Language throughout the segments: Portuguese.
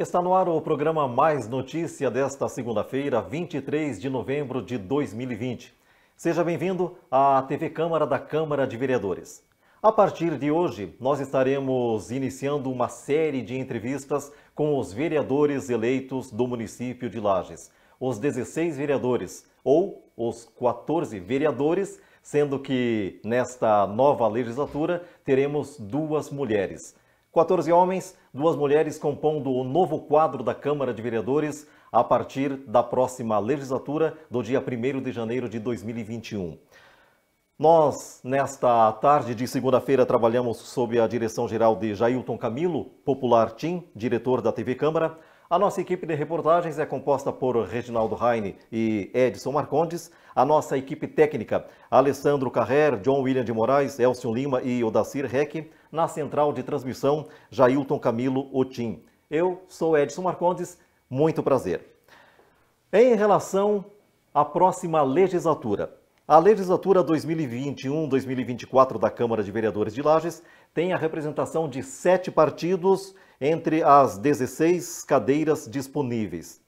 Está no ar o programa Mais Notícia desta segunda-feira, 23 de novembro de 2020. Seja bem-vindo à TV Câmara da Câmara de Vereadores. A partir de hoje, nós estaremos iniciando uma série de entrevistas com os vereadores eleitos do município de Lages. Os 16 vereadores, ou os 14 vereadores, sendo que nesta nova legislatura teremos 2 mulheres. 14 homens, 2 mulheres compondo o novo quadro da Câmara de Vereadores a partir da próxima legislatura do dia 1º de janeiro de 2021. Nós, nesta tarde de segunda-feira, trabalhamos sob a direção-geral de Jailton Camilo, popular Tim, diretor da TV Câmara. A nossa equipe de reportagens é composta por Reginaldo Raine e Edson Marcondes. A nossa equipe técnica, Alessandro Carrer, John William de Moraes, Elcio Lima e Odacir Reck. Na central de transmissão, Jailton Camilo Otim. Eu sou Edson Marcondes, muito prazer. Em relação à próxima legislatura, a legislatura 2021-2024 da Câmara de Vereadores de Lages tem a representação de 7 partidos entre as 16 cadeiras disponíveis.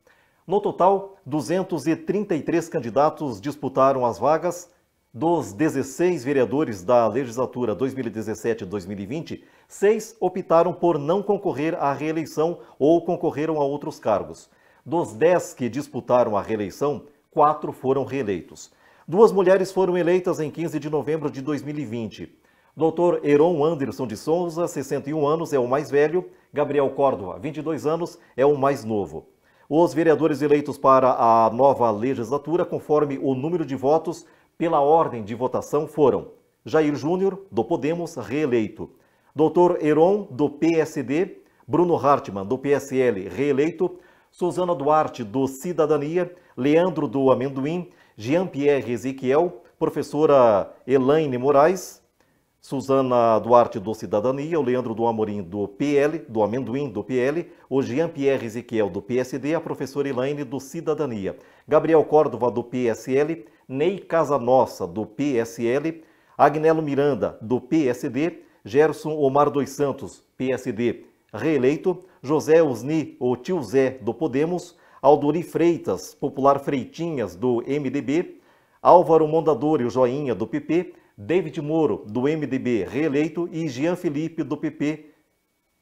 No total, 233 candidatos disputaram as vagas. Dos 16 vereadores da legislatura 2017-2020, 6 optaram por não concorrer à reeleição ou concorreram a outros cargos. Dos 10 que disputaram a reeleição, 4 foram reeleitos. 2 mulheres foram eleitas em 15 de novembro de 2020. Dr. Heron Anderson de Souza, 61 anos, é o mais velho. Gabriel Córdova, 22 anos, é o mais novo. Os vereadores eleitos para a nova legislatura, conforme o número de votos, pela ordem de votação foram Jair Júnior, do Podemos, reeleito. Dr. Heron, do PSD. Bruno Hartmann, do PSL, reeleito. Suzana Duarte, do Cidadania. Leandro, do Amendoim. Jean-Pierre Ezequiel. Professora Elaine Moraes. Suzana Duarte, do Cidadania. O Leandro do Amorim, do PL, do Amendoim, do PL. O Jean-Pierre Ezequiel, do PSD. A professora Elaine, do Cidadania. Gabriel Córdova, do PSL. Ney Casanossa, do PSL, Agnello Miranda, do PSD, Gerson Omar dos Santos, PSD, reeleito, José Osni, o Tio Zé, do Podemos, Aldori Freitas, popular Freitinhas, do MDB, Álvaro Mondadori, o Joinha, do PP, David Moro, do MDB, reeleito, e Jean Felipe, do PP.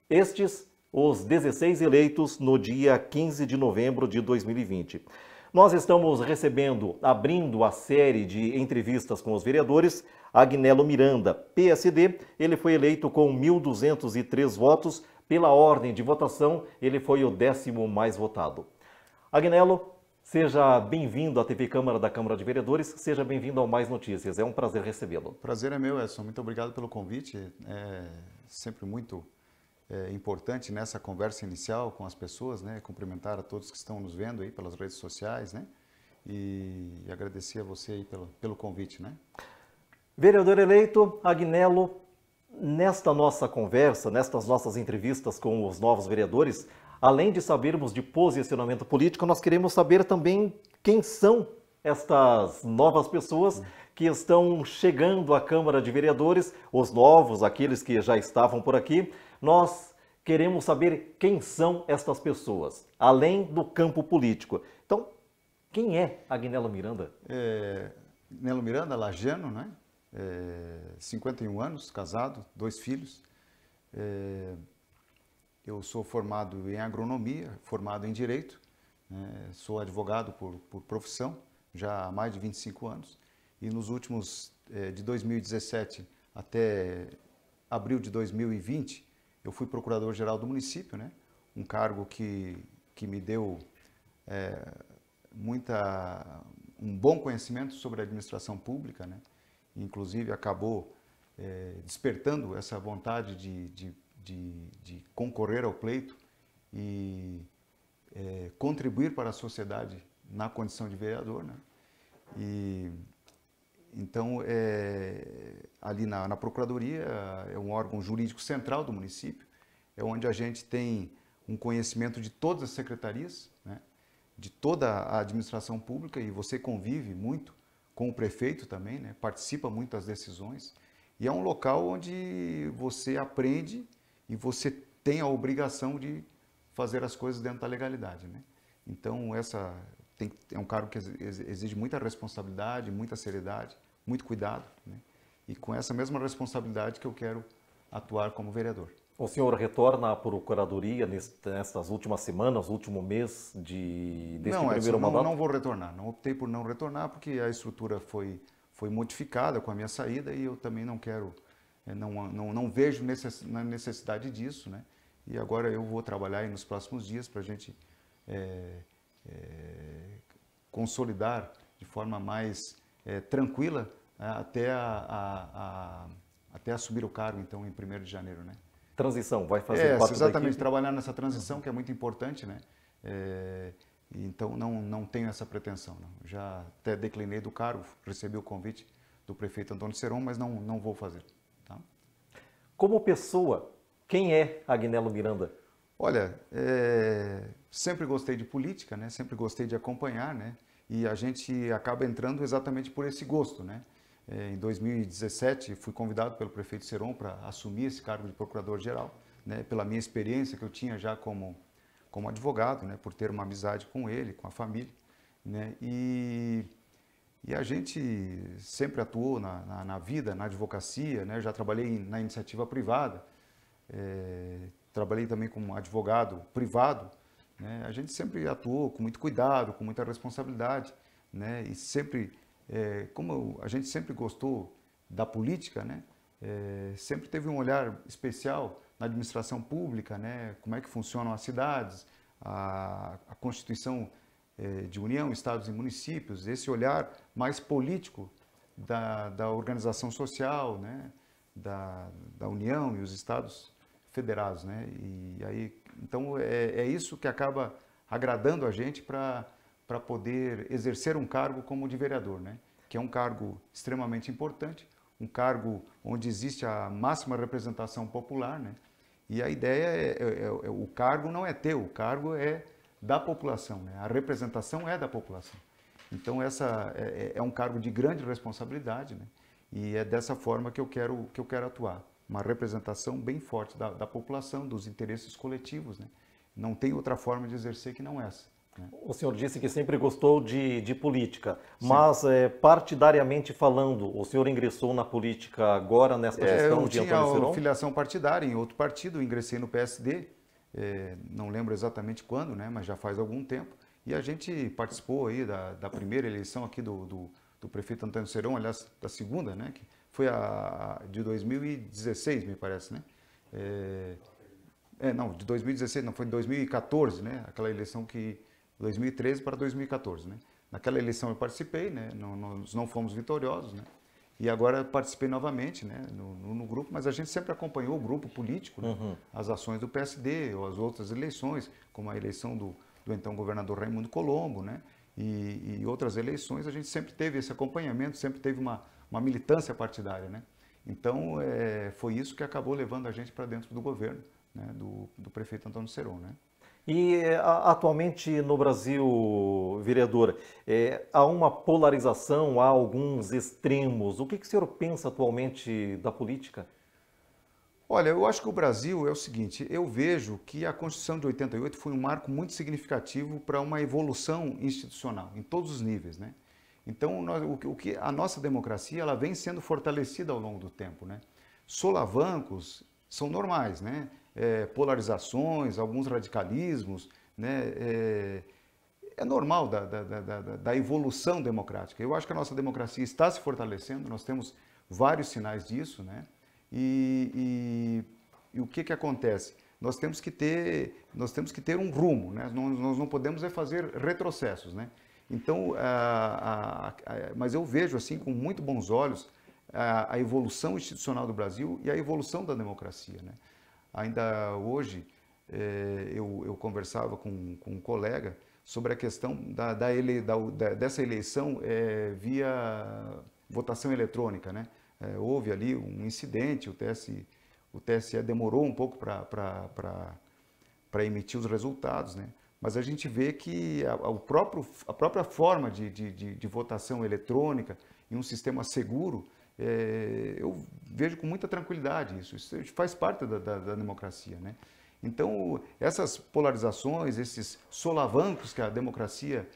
Estes, os 16 eleitos no dia 15 de novembro de 2020. Nós estamos recebendo, abrindo a série de entrevistas com os vereadores, Agnello Miranda, PSD. Ele foi eleito com 1.203 votos. Pela ordem de votação, ele foi o 10º mais votado. Agnello, seja bem-vindo à TV Câmara da Câmara de Vereadores. Seja bem-vindo ao Mais Notícias. É um prazer recebê-lo. Prazer é meu, Edson. Muito obrigado pelo convite. É sempre muito importante nessa conversa inicial com as pessoas, né? Cumprimentar a todos que estão nos vendo aí pelas redes sociais, né? E agradecer a você aí pelo convite, né? Vereador eleito, Agnello, nesta nossa conversa, nestas nossas entrevistas com os novos vereadores, além de sabermos de posicionamento político, nós queremos saber também quem são estas novas pessoas que estão chegando à Câmara de Vereadores, os novos, aqueles que já estavam por aqui. Nós queremos saber quem são estas pessoas, além do campo político. Então, quem é Agnello Miranda? Agnello Miranda, lagiano, né? 51 anos, casado, 2 filhos. Eu sou formado em agronomia, formado em direito, né? Sou advogado por profissão, já há mais de 25 anos. E nos últimos, de 2017 até abril de 2020, eu fui procurador-geral do município, né? Um cargo que me deu um bom conhecimento sobre a administração pública, né? Inclusive acabou despertando essa vontade de concorrer ao pleito e contribuir para a sociedade na condição de vereador, né? E então, ali na Procuradoria, é um órgão jurídico central do município, é onde a gente tem um conhecimento de todas as secretarias, né, de toda a administração pública, e você convive muito com o prefeito também, né, participa muito das decisões, e é um local onde você aprende e você tem a obrigação de fazer as coisas dentro da legalidade, né? Então, é um cargo que exige muita responsabilidade, muita seriedade, muito cuidado, né? E com essa mesma responsabilidade que eu quero atuar como vereador. O senhor retorna à Procuradoria nessas últimas semanas, último mês deste primeiro mandato? Não vou retornar. Não optei por não retornar porque a estrutura foi modificada com a minha saída e eu também não quero, não vejo necessidade disso, né? E agora eu vou trabalhar aí nos próximos dias para a gente consolidar de forma mais tranquila até assumir o cargo, então, em 1º de janeiro, né? Transição, vai fazer parte exatamente, da equipe? Trabalhar nessa transição, que é muito importante, né? Então, não tenho essa pretensão, não. Já até declinei do cargo, recebi o convite do prefeito Antônio Seron, mas não vou fazer, tá? Como pessoa, quem é Agnello Miranda? Olha, sempre gostei de política, né? Sempre gostei de acompanhar, né? E a gente acaba entrando exatamente por esse gosto, né? Em 2017, fui convidado pelo prefeito Seron para assumir esse cargo de procurador-geral, né? Pela minha experiência que eu tinha já como advogado, né? Por ter uma amizade com ele, com a família, né? E a gente sempre atuou na vida, na advocacia, né? Eu já trabalhei na iniciativa privada, trabalhei também como advogado privado, né? A gente sempre atuou com muito cuidado, com muita responsabilidade, né? E sempre, como a gente sempre gostou da política, né? Sempre teve um olhar especial na administração pública, né? Como é que funcionam as cidades, a Constituição de União, Estados e Municípios, esse olhar mais político da organização social, né? Da União e os Estados federados, né? E aí, então é isso que acaba agradando a gente para poder exercer um cargo como de vereador, né? Que é um cargo extremamente importante, um cargo onde existe a máxima representação popular, né? E a ideia o cargo não é teu, o cargo é da população, né? A representação é da população. Então essa é um cargo de grande responsabilidade, né? E é dessa forma que eu quero atuar. Uma representação bem forte da população, dos interesses coletivos, né? Não tem outra forma de exercer que não essa, né? O senhor disse que sempre gostou de política, mas partidariamente falando, o senhor ingressou na política agora, nesta gestão de Antônio Seron? Eu tinha filiação partidária em outro partido, ingressei no PSD, não lembro exatamente quando, né? Mas já faz algum tempo, e a gente participou aí da primeira eleição aqui do prefeito Antônio Seron, aliás, da segunda, né? Que foi a de 2016, me parece, né? Não, de 2016, não, foi de 2014, né? Aquela eleição 2013 para 2014, né? Naquela eleição eu participei, né? Nós não fomos vitoriosos, né? E agora participei novamente, né? No grupo, mas a gente sempre acompanhou o grupo político, né? As ações do PSD ou as outras eleições, como a eleição do então governador Raimundo Colombo, né? E outras eleições, a gente sempre teve esse acompanhamento, sempre teve uma militância partidária, né? Então, foi isso que acabou levando a gente para dentro do governo, né? Do prefeito Antônio Seron, né? E atualmente no Brasil, vereador, há uma polarização, há alguns extremos. O que o senhor pensa atualmente da política? Olha, eu acho que o Brasil é o seguinte, eu vejo que a Constituição de 88 foi um marco muito significativo para uma evolução institucional, em todos os níveis, né? Então, a nossa democracia ela vem sendo fortalecida ao longo do tempo, né? Solavancos são normais, né? Polarizações, alguns radicalismos, né? É normal da evolução democrática. Eu acho que a nossa democracia está se fortalecendo, nós temos vários sinais disso, né? E o que acontece? Nós temos que ter um rumo, né? Nós não podemos fazer retrocessos, né? Então, mas eu vejo assim com muito bons olhos a evolução institucional do Brasil e a evolução da democracia, né? Ainda hoje eu conversava com um colega sobre a questão dessa eleição via votação eletrônica, né? Houve ali um incidente, o TSE demorou um pouco para emitir os resultados, né? Mas a gente vê que a própria forma de votação eletrônica em um sistema seguro, eu vejo com muita tranquilidade isso. Isso faz parte da democracia, né? Então, essas polarizações, esses solavancos que a democracia,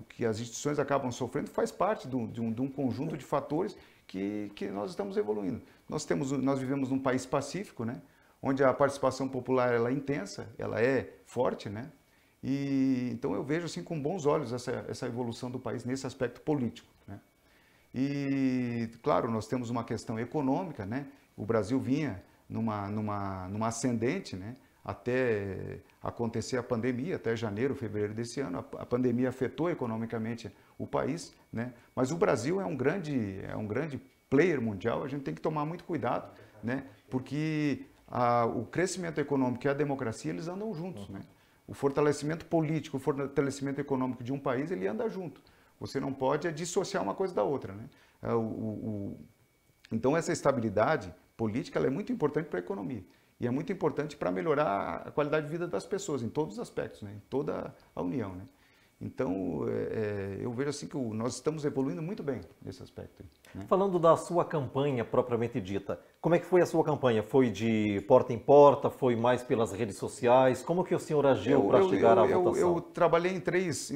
que as instituições acabam sofrendo, faz parte de um conjunto de fatores que nós estamos evoluindo. Nós vivemos num país pacífico, né? Onde a participação popular ela é intensa, ela é forte, né? E então eu vejo assim com bons olhos essa evolução do país nesse aspecto político, né? E claro, nós temos uma questão econômica, né? O Brasil vinha numa ascendente, né? Até acontecer a pandemia, até janeiro, fevereiro desse ano, a pandemia afetou economicamente o país, né? Mas o Brasil é um grande player mundial, a gente tem que tomar muito cuidado, né? Porque o crescimento econômico e a democracia, eles andam juntos, né? O fortalecimento político, o fortalecimento econômico de um país, ele anda junto. Você não pode dissociar uma coisa da outra, né? Então, essa estabilidade política ela é muito importante para a economia. E é muito importante para melhorar a qualidade de vida das pessoas, em todos os aspectos, né? Em toda a União, né? Então, eu vejo assim que nós estamos evoluindo muito bem nesse aspecto, né? Falando da sua campanha propriamente dita, como é que foi a sua campanha? Foi de porta em porta? Foi mais pelas redes sociais? Como que o senhor agiu para chegar à votação? Eu trabalhei em três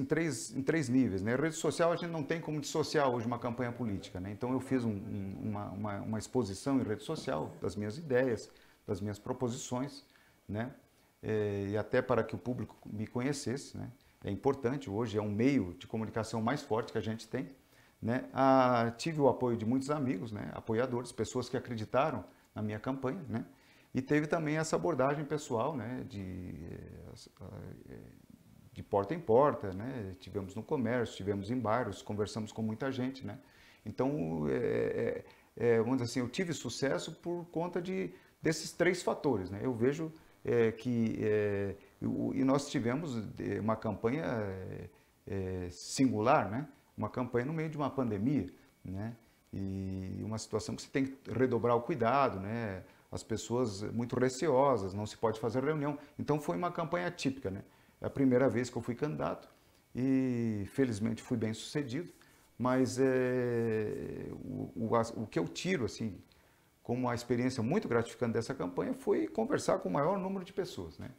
níveis, né? Rede social a gente não tem como dissociar hoje uma campanha política, né? Então eu fiz uma exposição em rede social das minhas ideias, das minhas proposições, né? E até para que o público me conhecesse, né? É importante, hoje é um meio de comunicação mais forte que a gente tem, né? Tive o apoio de muitos amigos, né? Apoiadores, pessoas que acreditaram na minha campanha, né? E teve também essa abordagem pessoal, né? De porta em porta, né? Tivemos no comércio, tivemos em bairros, conversamos com muita gente, né? Então, vamos dizer assim, eu tive sucesso por conta desses três fatores, né? Eu vejo e nós tivemos uma campanha singular, né? Uma campanha no meio de uma pandemia, né? E uma situação que você tem que redobrar o cuidado, né? As pessoas muito receosas, não se pode fazer reunião. Então foi uma campanha típica, né? É a primeira vez que eu fui candidato e felizmente fui bem sucedido, mas o que eu tiro assim como uma experiência muito gratificante dessa campanha foi conversar com o maior número de pessoas, né?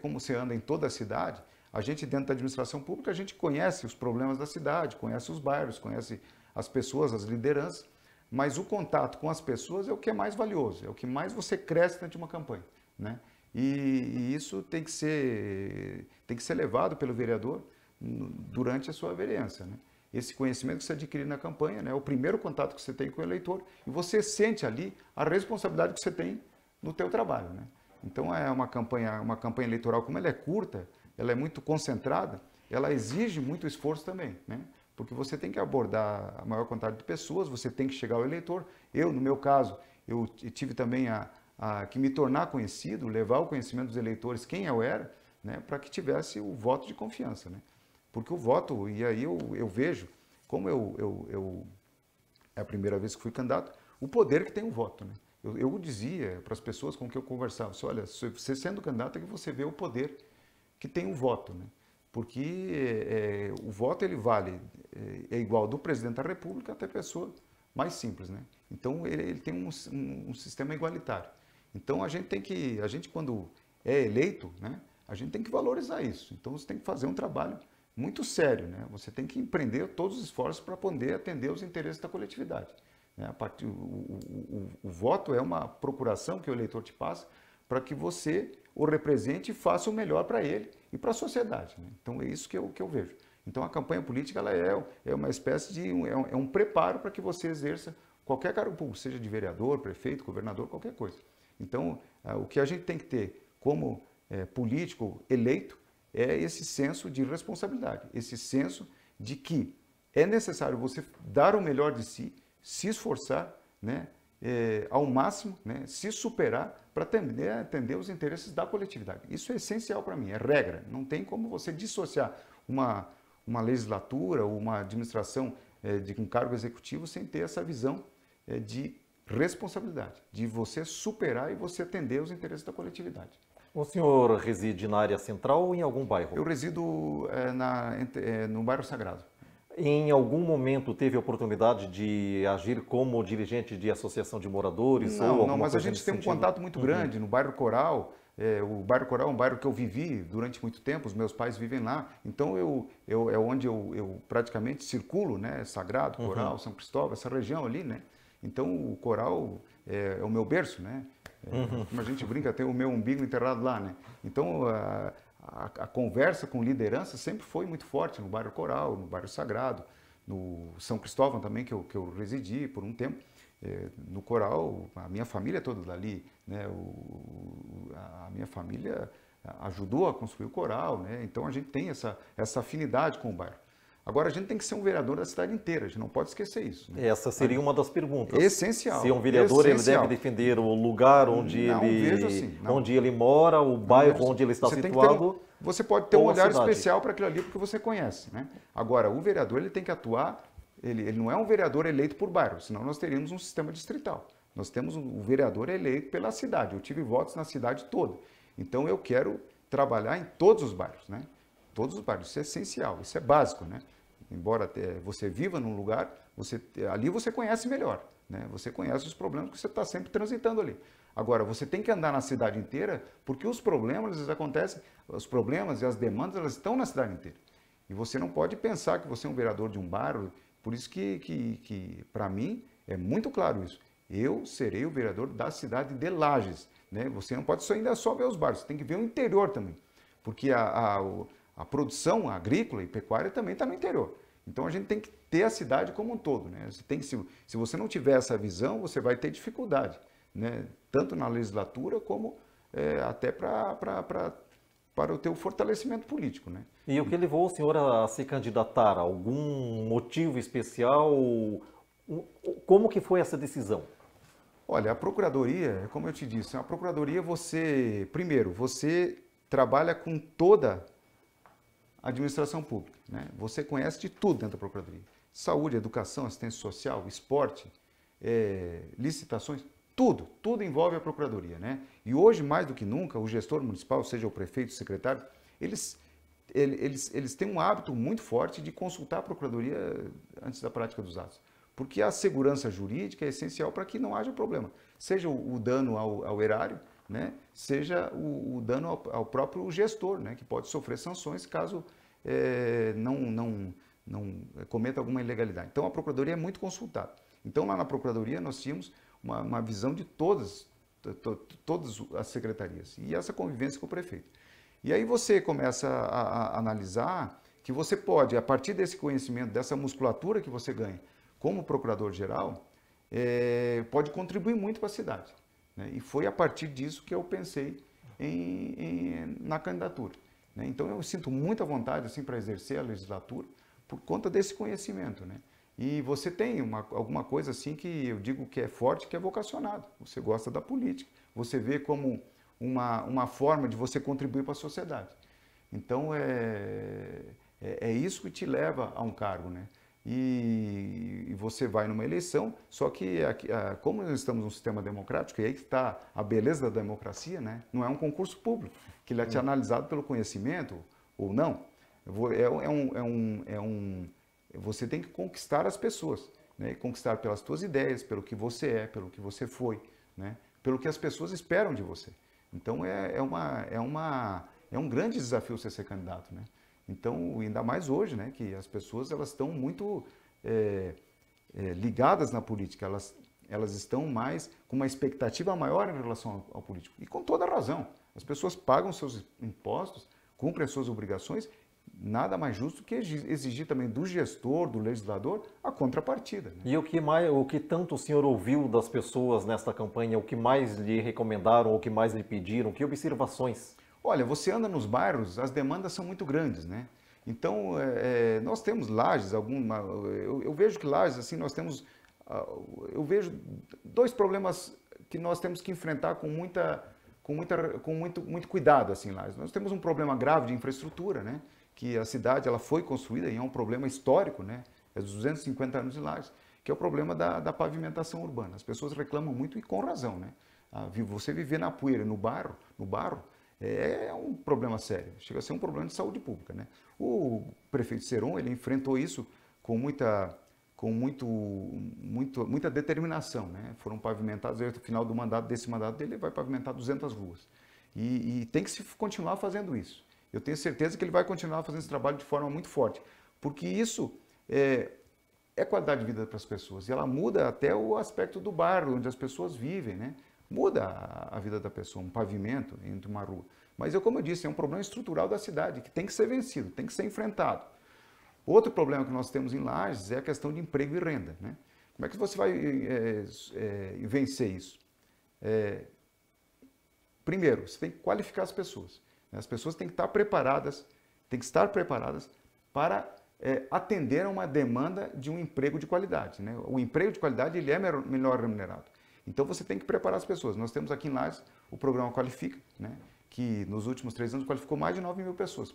Como você anda em toda a cidade, a gente dentro da administração pública, a gente conhece os problemas da cidade, conhece os bairros, conhece as pessoas, as lideranças, mas o contato com as pessoas é o que é mais valioso, é o que mais você cresce dentro de uma campanha, né? E isso tem que ser levado pelo vereador durante a sua vereança, né? Esse conhecimento que você adquire na campanha, né, é o primeiro contato que você tem com o eleitor e você sente ali a responsabilidade que você tem no teu trabalho, né? Então é uma campanha eleitoral, como ela é curta, ela é muito concentrada, ela exige muito esforço também, né? Porque você tem que abordar a maior quantidade de pessoas, você tem que chegar ao eleitor. No meu caso, eu tive também que me tornar conhecido, levar o conhecimento dos eleitores quem eu era, né, para que tivesse o voto de confiança, né? Porque o voto, e aí eu vejo, como é a primeira vez que fui candidato, o poder que tem o voto, né? Eu dizia para as pessoas com que eu conversava, olha, você sendo candidato é que você vê o poder que tem o voto, né? Porque o voto ele vale, é igual do presidente da República até a pessoa mais simples, né? Então ele tem um sistema igualitário. Então a gente quando é eleito, né, a gente tem que valorizar isso. Então você tem que fazer um trabalho muito sério, né? Você tem que empreender todos os esforços para poder atender os interesses da coletividade, né? O voto é uma procuração que o eleitor te passa para que você o represente e faça o melhor para ele e para a sociedade, né? Então é isso que eu vejo. Então a campanha política ela é uma espécie de um preparo para que você exerça qualquer cargo público, seja de vereador, prefeito, governador, qualquer coisa. Então o que a gente tem que ter como político eleito é esse senso de responsabilidade, esse senso de que é necessário você dar o melhor de si, se esforçar, né, ao máximo, né, se superar para atender os interesses da coletividade. Isso é essencial para mim, é regra. Não tem como você dissociar uma legislatura ou uma administração de um cargo executivo sem ter essa visão de responsabilidade, de você superar e você atender os interesses da coletividade. O senhor reside na área central ou em algum bairro? Eu resido no bairro Sagrado. Em algum momento teve a oportunidade de agir como dirigente de associação de moradores? Não, ou não, alguma mas a coisa gente nesse tem um sentido? contato muito grande no bairro Coral. O bairro Coral é um bairro que eu vivi durante muito tempo, os meus pais vivem lá. Então é onde eu praticamente circulo, né? Sagrado, Coral, São Cristóvão, essa região ali, né? Então o Coral é o meu berço, né? Como a gente brinca, tem o meu umbigo enterrado lá, né? Então a conversa com liderança sempre foi muito forte no bairro Coral, no bairro Sagrado, no São Cristóvão também, que eu residi por um tempo. No Coral, a minha família é toda dali, né? A minha família ajudou a construir o Coral, né? Então a gente tem essa afinidade com o bairro. Agora a gente tem que ser um vereador da cidade inteira, a gente não pode esquecer isso, né? Essa seria uma das perguntas. Essencial. Se um vereador ele essencial. deve defender o lugar onde Não vejo assim, não. onde ele mora, o Não bairro vejo assim. onde ele está Você tem que ter situado. você pode ter um ou a olhar cidade. especial para aquilo ali porque você conhece, né? Agora, o vereador ele tem que atuar, ele não é um vereador eleito por bairro, senão nós teríamos um sistema distrital. Nós temos o vereador eleito pela cidade. Eu tive votos na cidade toda. Então eu quero trabalhar em todos os bairros, né? Todos os bairros, isso é essencial, isso é básico, né? Embora você viva num lugar, ali você conhece melhor, né? Você conhece os problemas que você está sempre transitando ali. Agora, você tem que andar na cidade inteira, porque os problemas eles acontecem, os problemas e as demandas elas estão na cidade inteira. E você não pode pensar que você é um vereador de um bairro, por isso que para mim, é muito claro isso. Eu serei o vereador da cidade de Lages, né? Você não pode ainda só ver os bairros, você tem que ver o interior também, porque a produção agrícola e pecuária também está no interior. Então a gente tem que ter a cidade como um todo, né? Se você não tiver essa visão, você vai ter dificuldade, né? Tanto na legislatura como até para o teu fortalecimento político, né? E o que levou o senhor a se candidatar? Algum motivo especial? Como que foi essa decisão? Olha, a procuradoria, como eu te disse, a procuradoria primeiro, você trabalha com toda a administração pública, né? Você conhece de tudo dentro da procuradoria. Saúde, educação, assistência social, esporte, licitações, tudo envolve a procuradoria, né? E hoje, mais do que nunca, o gestor municipal, seja o prefeito, o secretário, eles têm um hábito muito forte de consultar a procuradoria antes da prática dos atos. Porque a segurança jurídica é essencial para que não haja problema. Seja o dano ao erário, né? Seja o dano ao próprio gestor, né? Que pode sofrer sanções caso não cometa alguma ilegalidade. Então a Procuradoria é muito consultada. Então lá na Procuradoria nós tínhamos uma visão de todas as secretarias e essa convivência com o prefeito. E aí você começa a analisar que você pode, a partir desse conhecimento, dessa musculatura que você ganha como procurador-geral, pode contribuir muito para a cidade, né? E foi a partir disso que eu pensei na candidatura, né? Então eu sinto muita vontade assim, para exercer a legislatura por conta desse conhecimento, né? E você tem alguma coisa assim que eu digo que é forte, que é vocacionado. Você gosta da política, você vê como uma forma de você contribuir para a sociedade. Então é isso que te leva a um cargo, né? E você vai numa eleição, só que como nós estamos num sistema democrático, e aí que está a beleza da democracia, né? Não é um concurso público, que ele é analisado pelo conhecimento ou não. Você tem que conquistar as pessoas, né? Conquistar pelas tuas ideias, pelo que você é, pelo que você foi, né? Pelo que as pessoas esperam de você. Então é um grande desafio você ser candidato, né? Então, ainda mais hoje, né, que as pessoas elas estão muito ligadas na política, elas estão mais com uma expectativa maior em relação ao político. E com toda razão, as pessoas pagam seus impostos, cumprem as suas obrigações, nada mais justo que exigir também do gestor, do legislador, a contrapartida, né? E o que tanto o senhor ouviu das pessoas nesta campanha, o que mais lhe recomendaram, o que mais lhe pediram, que observações? Olha, você anda nos bairros, as demandas são muito grandes, né? Então, nós temos Lages, eu vejo que Lages, assim, nós temos, eu vejo dois problemas que nós temos que enfrentar com muito cuidado, assim, Lages. Nós temos um problema grave de infraestrutura, né? Que a cidade ela foi construída e é um problema histórico, né? É dos 250 anos de Lages, que é o problema da pavimentação urbana. As pessoas reclamam muito e com razão, né? Você viver na poeira, no barro, é um problema sério, chega a ser um problema de saúde pública, né? O prefeito Seron, ele enfrentou isso muita determinação, né? Foram pavimentados, no final desse mandato dele, ele vai pavimentar 200 ruas. E tem que se continuar fazendo isso. Eu tenho certeza que ele vai continuar fazendo esse trabalho de forma muito forte, porque isso é qualidade de vida para as pessoas. E ela muda até o aspecto do bairro, onde as pessoas vivem, né? Muda a vida da pessoa, um pavimento entre uma rua. Mas, como eu disse, é um problema estrutural da cidade, que tem que ser vencido, tem que ser enfrentado. Outro problema que nós temos em Lages é a questão de emprego e renda, né? Como é que você vai vencer isso? Primeiro, você tem que qualificar as pessoas. Né? As pessoas têm que estar preparadas para atender a uma demanda de um emprego de qualidade. Né? O emprego de qualidade ele é melhor remunerado. Então você tem que preparar as pessoas. Nós temos aqui em Lages o programa Qualifica, né? Que nos últimos 3 anos qualificou mais de 9 mil pessoas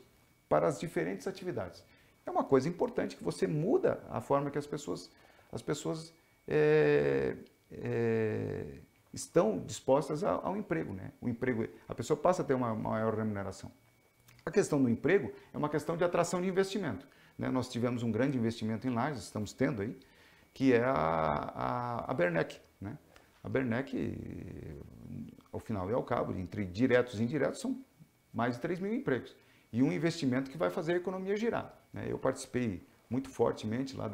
para as diferentes atividades. É uma coisa importante que você muda a forma que as pessoas estão dispostas ao emprego, né? O emprego, a pessoa passa a ter uma maior remuneração. A questão do emprego é uma questão de atração de investimento, né? Nós tivemos um grande investimento em Lages, estamos tendo aí, que é a Bernec, né? A Bernec, ao final e ao cabo, entre diretos e indiretos, são mais de 3 mil empregos. E um investimento que vai fazer a economia girar, né? Eu participei muito fortemente lá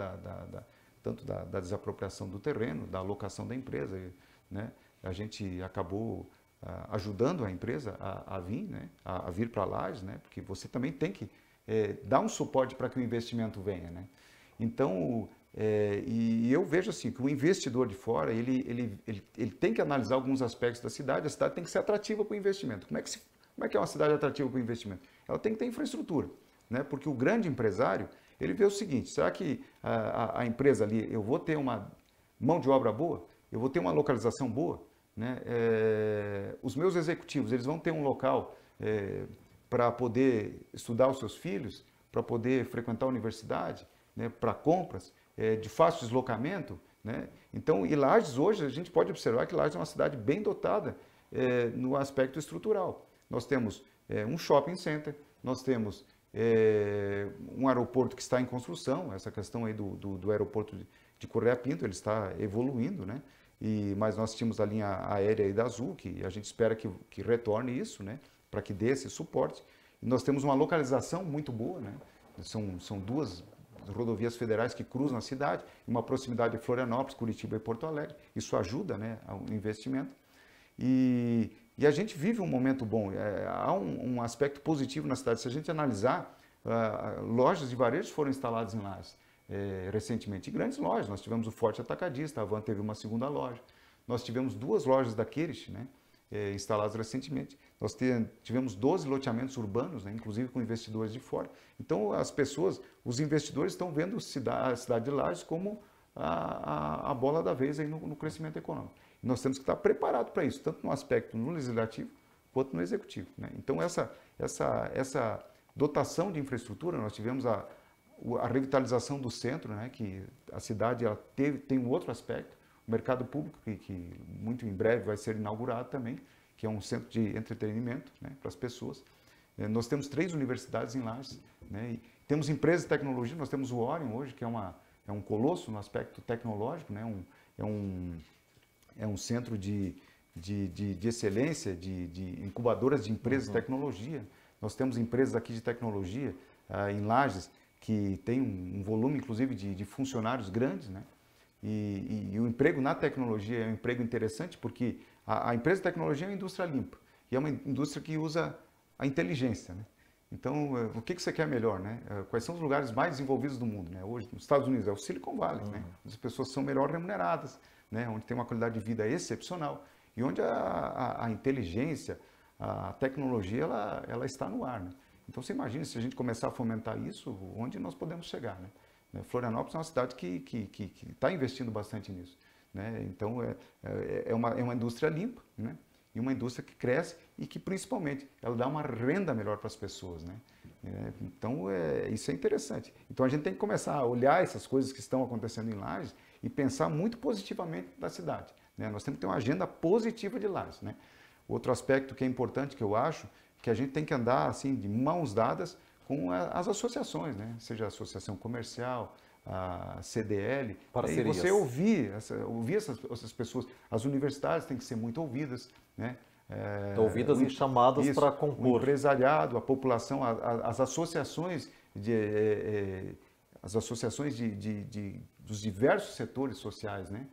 tanto da desapropriação do terreno, da alocação da empresa, né? A gente acabou ajudando a empresa a vir, né? a vir para Lages, né? Porque você também tem que dar um suporte para que o investimento venha, né? Então, e eu vejo assim, que o investidor de fora, ele tem que analisar alguns aspectos da cidade. A cidade tem que ser atrativa para o investimento. Como é que é uma cidade atrativa para o investimento? Ela tem que ter infraestrutura, né? Porque o grande empresário, ele vê o seguinte: será que a empresa ali, eu vou ter uma mão de obra boa? Eu vou ter uma localização boa? Né? Os meus executivos, eles vão ter um local para poder estudar os seus filhos, para poder frequentar a universidade, né? Para compras, de fácil deslocamento, né? Então, e Lages hoje, a gente pode observar que Lages é uma cidade bem dotada no aspecto estrutural. Nós temos um shopping center, nós temos um aeroporto que está em construção, essa questão aí do aeroporto de Correia Pinto, ele está evoluindo, né? Mas nós tínhamos a linha aérea aí da Azul, que a gente espera que retorne isso, né? Para que dê esse suporte. E nós temos uma localização muito boa, né? São 2 rodovias federais que cruzam a cidade, uma proximidade de Florianópolis, Curitiba e Porto Alegre. Isso ajuda, né, ao investimento. E a gente vive um momento bom. Há um aspecto positivo na cidade. Se a gente analisar, lojas de varejo foram instaladas em Lages recentemente. E grandes lojas. Nós tivemos o Forte Atacadista, a Havan teve uma segunda loja. Nós tivemos 2 lojas da Kirish, né, instaladas recentemente. Nós tivemos 12 loteamentos urbanos, né, inclusive com investidores de fora. Então, os investidores estão vendo a cidade de Lages como a bola da vez aí no crescimento econômico. E nós temos que estar preparados para isso, tanto no aspecto no legislativo quanto no executivo, né? Então, essa dotação de infraestrutura, nós tivemos a revitalização do centro, né, que a cidade tem um outro aspecto, o mercado público, que muito em breve vai ser inaugurado também, que é um centro de entretenimento, né, para as pessoas. Nós temos 3 universidades em Lages, né, e temos empresas de tecnologia. Nós temos o Orion hoje, que é um colosso no aspecto tecnológico, né, é um centro de excelência, de incubadoras de empresas de tecnologia. Nós temos empresas aqui de tecnologia em Lages que tem um volume, inclusive, de funcionários grandes, né? E o emprego na tecnologia é um emprego interessante, porque a empresa de tecnologia é uma indústria limpa e é uma indústria que usa a inteligência, né? Então, o que você quer melhor, né? Quais são os lugares mais desenvolvidos do mundo, né? Hoje, nos Estados Unidos, é o Silicon Valley, né? As pessoas são melhor remuneradas, né? Onde tem uma qualidade de vida excepcional e onde a inteligência, a tecnologia, ela está no ar, né? Então, você imagina, se a gente começar a fomentar isso, onde nós podemos chegar, né? Florianópolis é uma cidade que está investindo bastante nisso, né? Então, é uma indústria limpa, né? E uma indústria que cresce e que, principalmente, ela dá uma renda melhor para as pessoas, né? Então, isso é interessante. Então, a gente tem que começar a olhar essas coisas que estão acontecendo em Lages e pensar muito positivamente da cidade, né? Nós temos que ter uma agenda positiva de Lages, né? Outro aspecto que é importante, que eu acho, que a gente tem que andar assim de mãos dadas com as associações, né? Seja a associação comercial, a CDL, e Parcerias. você ouvir essas pessoas. As universidades têm que ser muito ouvidas, né? Ouvidas e chamadas para compor. O empresariado, a população, as associações dos diversos setores sociais, né?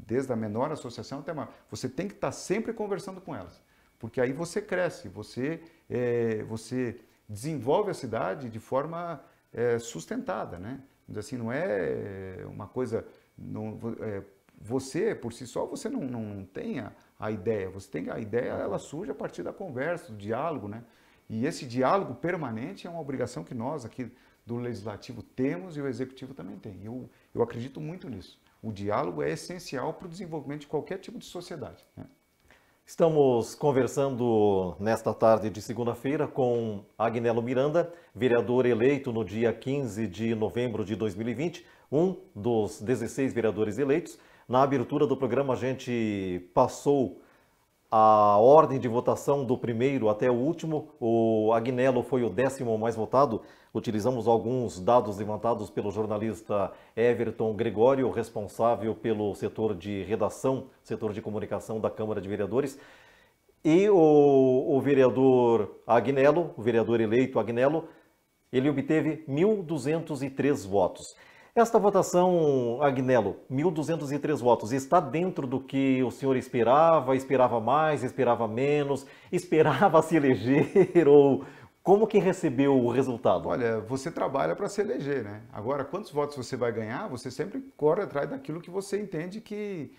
Desde a menor associação até a maior. Você tem que estar sempre conversando com elas, porque aí você cresce, você desenvolve a cidade de forma sustentada, né? Assim, não é uma coisa... você, por si só, você não tem a ideia. Você tem a ideia, ela surge a partir da conversa, do diálogo, né? E esse diálogo permanente é uma obrigação que nós aqui do Legislativo temos e o Executivo também tem. Eu acredito muito nisso. O diálogo é essencial para o desenvolvimento de qualquer tipo de sociedade, né? Estamos conversando nesta tarde de segunda-feira com Agnello Miranda, vereador eleito no dia 15 de novembro de 2020, um dos 16 vereadores eleitos. Na abertura do programa, a gente passou a ordem de votação do primeiro até o último. O Agnello foi o 10º mais votado. Utilizamos alguns dados levantados pelo jornalista Everton Gregório, responsável pelo setor de redação, setor de comunicação da Câmara de Vereadores. E o vereador Agnello, o vereador eleito Agnello, ele obteve 1.203 votos. Esta votação, Agnello, 1.203 votos, está dentro do que o senhor esperava? Esperava mais, esperava menos? Esperava se eleger? Ou como que recebeu o resultado? Olha, você trabalha para se eleger, né? Agora, quantos votos você vai ganhar, você sempre corre atrás daquilo que você entende que...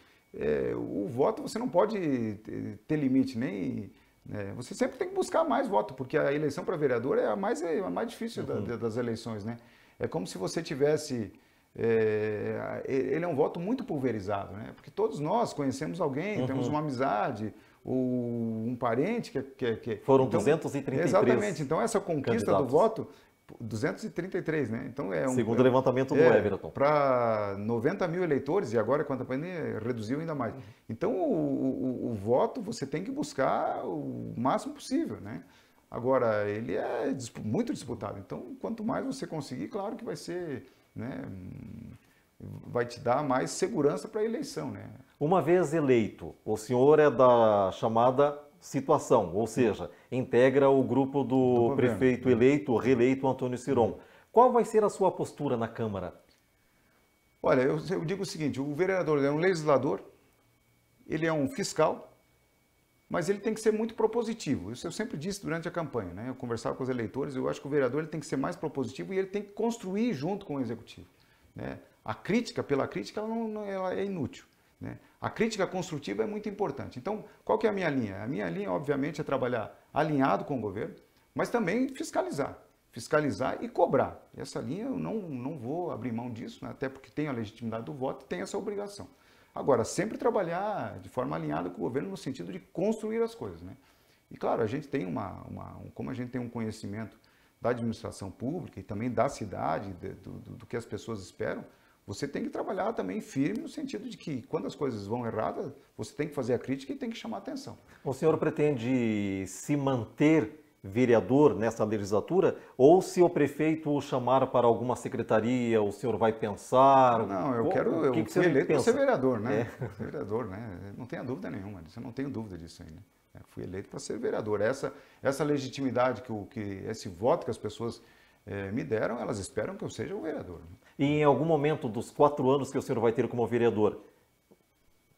o voto você não pode ter limite, nem... você sempre tem que buscar mais voto, porque a eleição para vereador é a mais difícil das eleições, né? É como se você tivesse... ele é um voto muito pulverizado, né? Porque todos nós conhecemos alguém, temos uma amizade, ou um parente que... Foram então, 233 exatamente, então essa conquista candidatos. Do voto, 233, né? Então segundo o levantamento do Everton. Para 90 mil eleitores, e agora com a pandemia reduziu ainda mais. Então o voto você tem que buscar o máximo possível, né? Agora, ele é muito disputado, então quanto mais você conseguir, claro que vai ser, né, vai te dar mais segurança para a eleição, né? Uma vez eleito, o senhor é da chamada situação, ou seja, integra o grupo do prefeito eleito, reeleito Antônio Ciron. Qual vai ser a sua postura na Câmara? Olha, eu digo o seguinte, o vereador é um legislador, ele é um fiscal, mas ele tem que ser muito propositivo. Isso eu sempre disse durante a campanha, né? Eu conversava com os eleitores, eu acho que o vereador ele tem que ser mais propositivo e ele tem que construir junto com o executivo, né? A crítica pela crítica ela é inútil, né? A crítica construtiva é muito importante. Então, qual que é a minha linha? A minha linha, obviamente, é trabalhar alinhado com o governo, mas também fiscalizar. Fiscalizar e cobrar. E essa linha eu não vou abrir mão disso, né? Até porque tem a legitimidade do voto e tem essa obrigação. Agora, sempre trabalhar de forma alinhada com o governo no sentido de construir as coisas, né? E claro, a gente tem como a gente tem um conhecimento da administração pública e também da cidade, do que as pessoas esperam, você tem que trabalhar também firme no sentido de que quando as coisas vão erradas, você tem que fazer a crítica e tem que chamar a atenção. O senhor pretende se manter vereador nessa legislatura, ou se o prefeito o chamar para alguma secretaria, o senhor vai pensar? Não, eu fui eleito para ser vereador, né? Vereador, né? Não tenha dúvida nenhuma disso, eu não tenho dúvida disso ainda. Fui eleito para ser vereador. Essa legitimidade, esse voto que as pessoas me deram, elas esperam que eu seja o vereador. E em algum momento dos 4 anos que o senhor vai ter como vereador,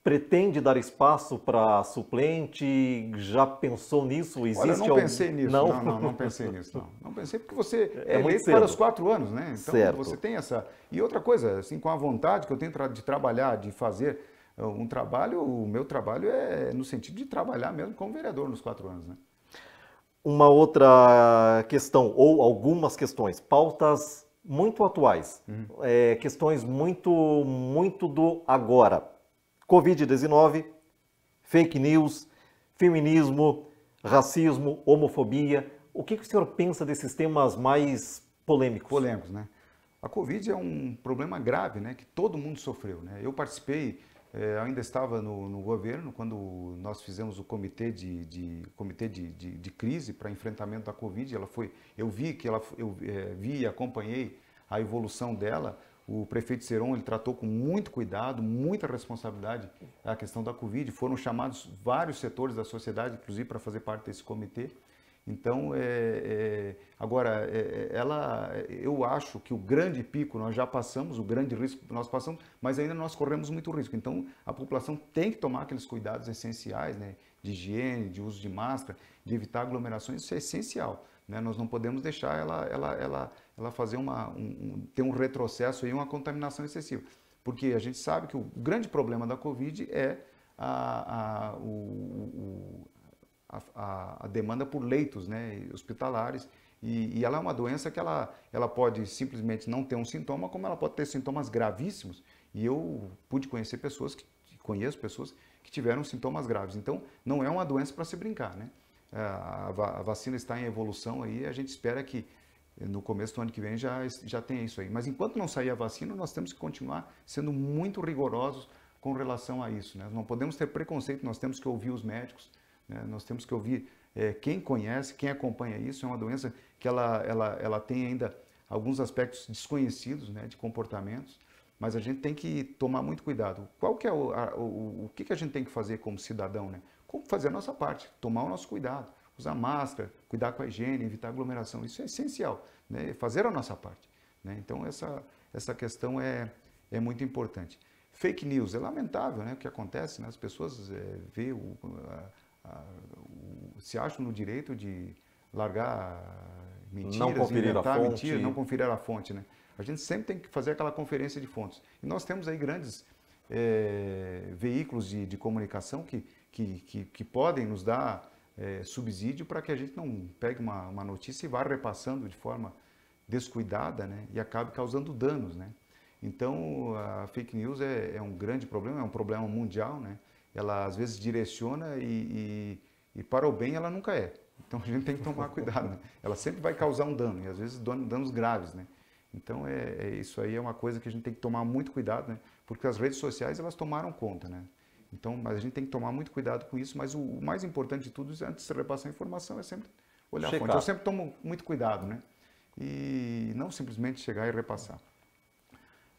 pretende dar espaço para suplente? Já pensou nisso? Existe Olha, eu não pensei nisso. Não pensei nisso. Não pensei porque você é eleito para os 4 anos, né? Então certo. Você tem essa... E outra coisa, assim, com a vontade que eu tenho de trabalhar, de fazer um trabalho, o meu trabalho é no sentido de trabalhar mesmo como vereador nos 4 anos, né? Uma outra questão, ou algumas questões, pautas muito atuais, questões muito do agora. Covid-19, fake news, feminismo, racismo, homofobia. O que o senhor pensa desses temas mais polêmicos? Polêmicos, né? A Covid é um problema grave, né? Que todo mundo sofreu, né? Eu participei, ainda estava no governo, quando nós fizemos o comitê de crise para enfrentamento da Covid. Eu vi e acompanhei a evolução dela, o prefeito Seron, ele tratou com muito cuidado, muita responsabilidade a questão da Covid. Foram chamados vários setores da sociedade, inclusive, para fazer parte desse comitê. Então, agora, eu acho que o grande pico nós já passamos, o grande risco nós passamos, mas ainda nós corremos muito risco. Então, a população tem que tomar aqueles cuidados essenciais, né, de higiene, de uso de máscara, de evitar aglomerações, isso é essencial. Né? Nós não podemos deixar ela fazer ter um retrocesso e uma contaminação excessiva. Porque a gente sabe que o grande problema da Covid é a demanda por leitos, né, hospitalares, e ela é uma doença que ela pode simplesmente não ter um sintoma, como ela pode ter sintomas gravíssimos, e eu conheço pessoas que tiveram sintomas graves. Então, não é uma doença para se brincar, né? A vacina está em evolução aí, a gente espera que no começo do ano que vem já tenha isso aí. Mas enquanto não sair a vacina, nós temos que continuar sendo muito rigorosos com relação a isso, né? Não podemos ter preconceito, nós temos que ouvir os médicos, né? Nós temos que ouvir quem conhece, quem acompanha isso. É uma doença que ela tem ainda alguns aspectos desconhecidos, né, de comportamentos, mas a gente tem que tomar muito cuidado. Qual que é o que a gente tem que fazer como cidadão, né? Como fazer a nossa parte, tomar o nosso cuidado, usar máscara, cuidar com a higiene, evitar aglomeração. Isso é essencial, né? Fazer a nossa parte, né? Então essa questão é muito importante. Fake news, é lamentável, né, o que acontece, né? As pessoas se acham no direito de largar mentiras, não conferir inventar a fonte. mentiras, não conferir a fonte, né? A gente sempre tem que fazer aquela conferência de fontes. E nós temos aí grandes veículos de comunicação que podem nos dar subsídio para que a gente não pegue uma notícia e vá repassando de forma descuidada, né, e acabe causando danos, né? Então, a fake news é um grande problema, é um problema mundial, né? Ela às vezes direciona e para o bem ela nunca é. Então a gente tem que tomar cuidado, né? Ela sempre vai causar um dano, e às vezes danos graves, né? Então isso aí é uma coisa que a gente tem que tomar muito cuidado, né? Porque as redes sociais elas tomaram conta, né? Então, mas a gente tem que tomar muito cuidado com isso, mas o mais importante de tudo, antes de repassar a informação, é sempre olhar a fonte. Eu sempre tomo muito cuidado, né? E não simplesmente chegar e repassar.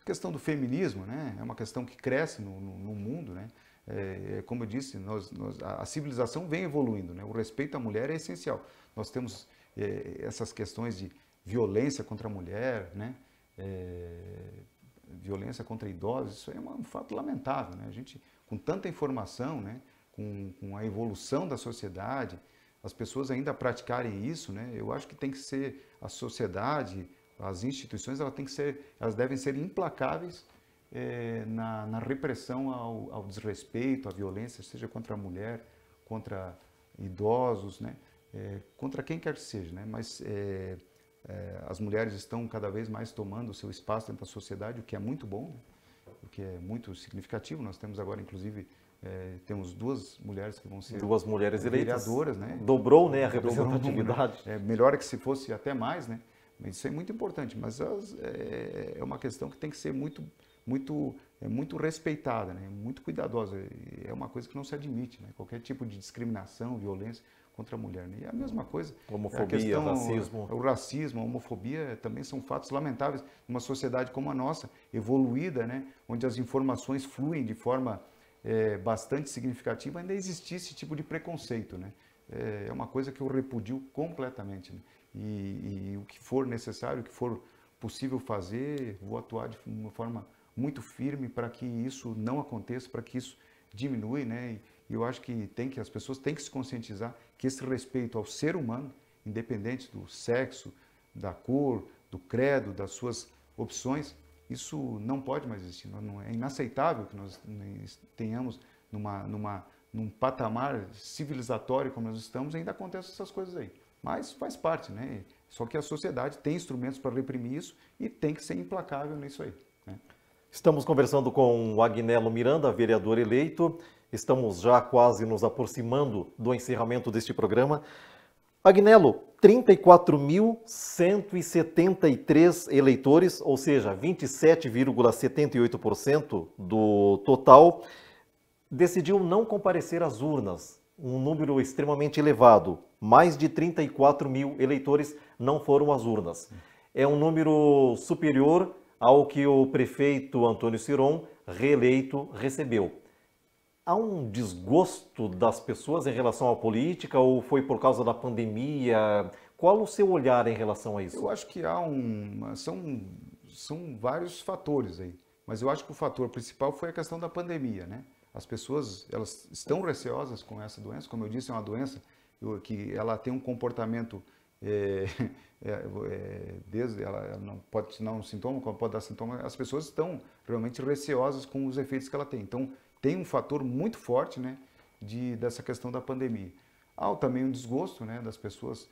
A questão do feminismo, né, é uma questão que cresce no mundo, né? Como eu disse, a civilização vem evoluindo, né? O respeito à mulher é essencial. Nós temos essas questões de violência contra a mulher, né? Violência contra idosos, isso é um fato lamentável, né? A gente, com tanta informação, né, com a evolução da sociedade, as pessoas ainda praticarem isso, né? Eu acho que tem que ser a sociedade, as instituições, elas devem ser implacáveis na repressão ao desrespeito, à violência, seja contra a mulher, contra idosos, né? Contra quem quer que seja, né? Mas as mulheres estão cada vez mais tomando o seu espaço dentro da sociedade, o que é muito bom, né? O que é muito significativo. Nós temos agora, inclusive, temos 2 mulheres que vão ser 2 mulheres eleitas, vereadoras, né? Dobrou, né, a representatividade. Melhor é que se fosse até mais, né? Mas isso é muito importante, mas é uma questão que tem que ser muito respeitada, né? Muito cuidadosa. É uma coisa que não se admite, né? Qualquer tipo de discriminação, violência contra a mulher, né? E a mesma coisa, homofobia, racismo. O racismo, a homofobia também são fatos lamentáveis numa sociedade como a nossa, evoluída, né? Onde as informações fluem de forma bastante significativa, ainda existe esse tipo de preconceito, né? É uma coisa que eu repudio completamente, né? E o que for necessário, o que for possível fazer, vou atuar de uma forma muito firme para que isso não aconteça, para que isso diminua, né? E eu acho que as pessoas têm que se conscientizar que esse respeito ao ser humano, independente do sexo, da cor, do credo, das suas opções, isso não pode mais existir. É inaceitável que nós tenhamos num patamar civilizatório como nós estamos, ainda acontecem essas coisas aí. Mas faz parte, né? Só que a sociedade tem instrumentos para reprimir isso e tem que ser implacável nisso aí, né? Estamos conversando com o Agnello Miranda, vereador eleito. Estamos já quase nos aproximando do encerramento deste programa. Agnello, 34.173 eleitores, ou seja, 27,78% do total, decidiu não comparecer às urnas. Um número extremamente elevado. Mais de 34 mil eleitores não foram às urnas. é um número superior ao que o prefeito Antônio Ciron, reeleito, recebeu. Há um desgosto das pessoas em relação à política ou foi por causa da pandemia? Qual o seu olhar em relação a isso? Eu acho que são vários fatores aí, mas eu acho que o fator principal foi a questão da pandemia, né? As pessoas, elas estão receosas com essa doença, como eu disse, é uma doença que ela tem um comportamento desde ela não pode dar um sintoma, como pode dar sintoma, as pessoas estão realmente receosas com os efeitos que ela tem. Então, tem um fator muito forte, né, dessa questão da pandemia. Há também um desgosto, né, das pessoas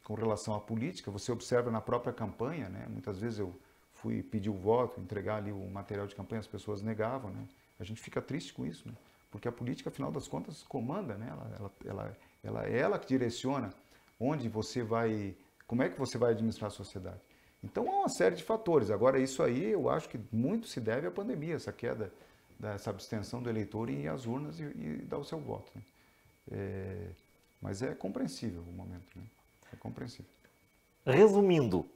com relação à política. Você observa na própria campanha, né, muitas vezes eu fui pedir o voto, entregar ali o material de campanha, as pessoas negavam, né. A gente fica triste com isso, né, porque a política, afinal das contas, comanda, né, ela que direciona onde você vai, como é que você vai administrar a sociedade. Então, há uma série de fatores. Agora, isso aí eu acho que muito se deve à pandemia, essa queda, dessa abstenção do eleitor em ir às urnas e dar o seu voto, né? Mas é compreensível o momento, né? É compreensível. Resumindo,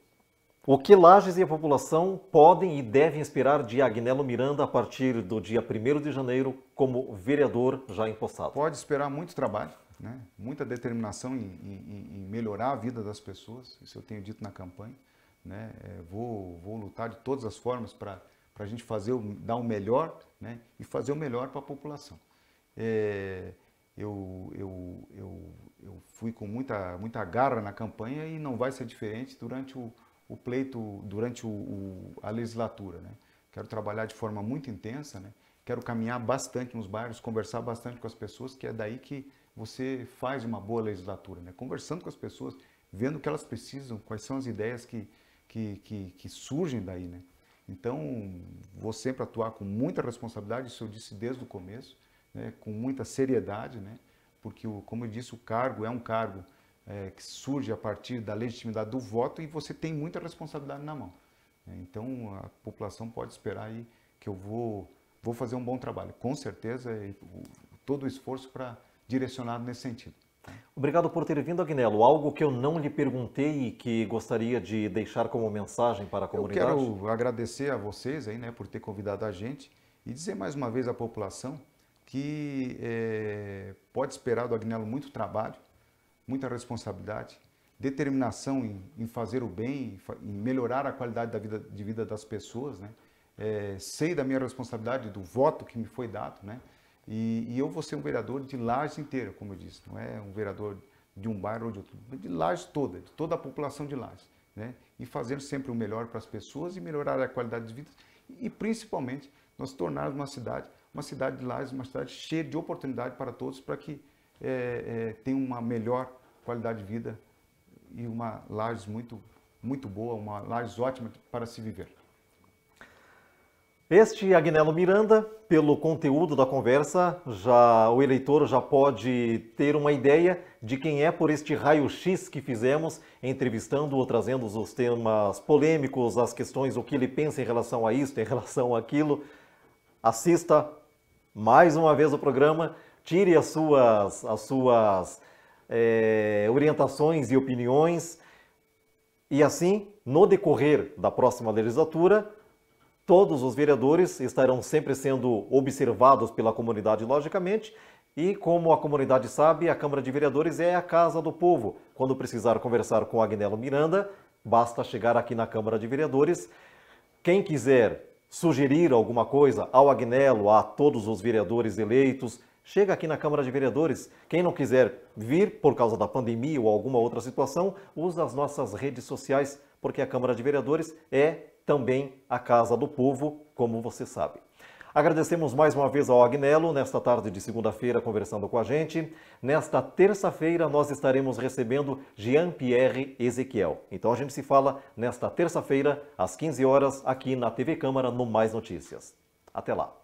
o que Lages e a população podem e devem esperar de Agnello Miranda a partir do dia 1º de janeiro como vereador já empossado? Pode esperar muito trabalho, né? Muita determinação em melhorar a vida das pessoas, isso eu tenho dito na campanha, né? Vou lutar de todas as formas para a gente dar o melhor, né? E fazer o melhor para a população. Eu fui com muita garra na campanha e não vai ser diferente durante o pleito, durante a legislatura, né? Quero trabalhar de forma muito intensa, né? Quero caminhar bastante nos bairros, conversar bastante com as pessoas, que é daí que você faz uma boa legislatura, né? Conversando com as pessoas, vendo o que elas precisam, quais são as ideias que surgem daí, né? Então, vou sempre atuar com muita responsabilidade, isso eu disse desde o começo, né? Com muita seriedade, né? Porque, como eu disse, o cargo é um cargo que surge a partir da legitimidade do voto e você tem muita responsabilidade na mão. Então, a população pode esperar aí que eu vou fazer um bom trabalho, com certeza, e todo o esforço direcionado nesse sentido. Obrigado por ter vindo, Agnello. Algo que eu não lhe perguntei e que gostaria de deixar como mensagem para a comunidade? Eu quero agradecer a vocês aí, né, por ter convidado a gente e dizer mais uma vez à população que pode esperar do Agnello muito trabalho, muita responsabilidade, determinação em fazer o bem, em melhorar a qualidade de vida das pessoas, né? Sei da minha responsabilidade, do voto que me foi dado, né? E eu vou ser um vereador de Lages inteira, como eu disse, não é um vereador de um bairro ou de outro, de Lages toda, de toda a população de Lages, né? E fazer sempre o melhor para as pessoas e melhorar a qualidade de vida e principalmente nós tornarmos uma cidade de Lages, uma cidade cheia de oportunidade para todos, para que tenha uma melhor qualidade de vida e uma Lages muito boa, uma Lages ótima para se viver. Este Agnello Miranda, pelo conteúdo da conversa, o eleitor já pode ter uma ideia de quem é por este raio-x que fizemos, entrevistando ou trazendo os temas polêmicos, as questões, o que ele pensa em relação a isto, em relação àquilo. Assista mais uma vez o programa, tire as suas orientações e opiniões e assim, no decorrer da próxima legislatura, todos os vereadores estarão sempre sendo observados pela comunidade, logicamente, e como a comunidade sabe, a Câmara de Vereadores é a casa do povo. Quando precisar conversar com Agnello Miranda, basta chegar aqui na Câmara de Vereadores. Quem quiser sugerir alguma coisa ao Agnello, a todos os vereadores eleitos, chega aqui na Câmara de Vereadores. Quem não quiser vir por causa da pandemia ou alguma outra situação, usa as nossas redes sociais, porque a Câmara de Vereadores é também a casa do povo, como você sabe. Agradecemos mais uma vez ao Agnello, nesta tarde de segunda-feira, conversando com a gente. Nesta terça-feira, nós estaremos recebendo Jean-Pierre Ezequiel. Então a gente se fala nesta terça-feira, às 15 horas, aqui na TV Câmara, no Mais Notícias. Até lá!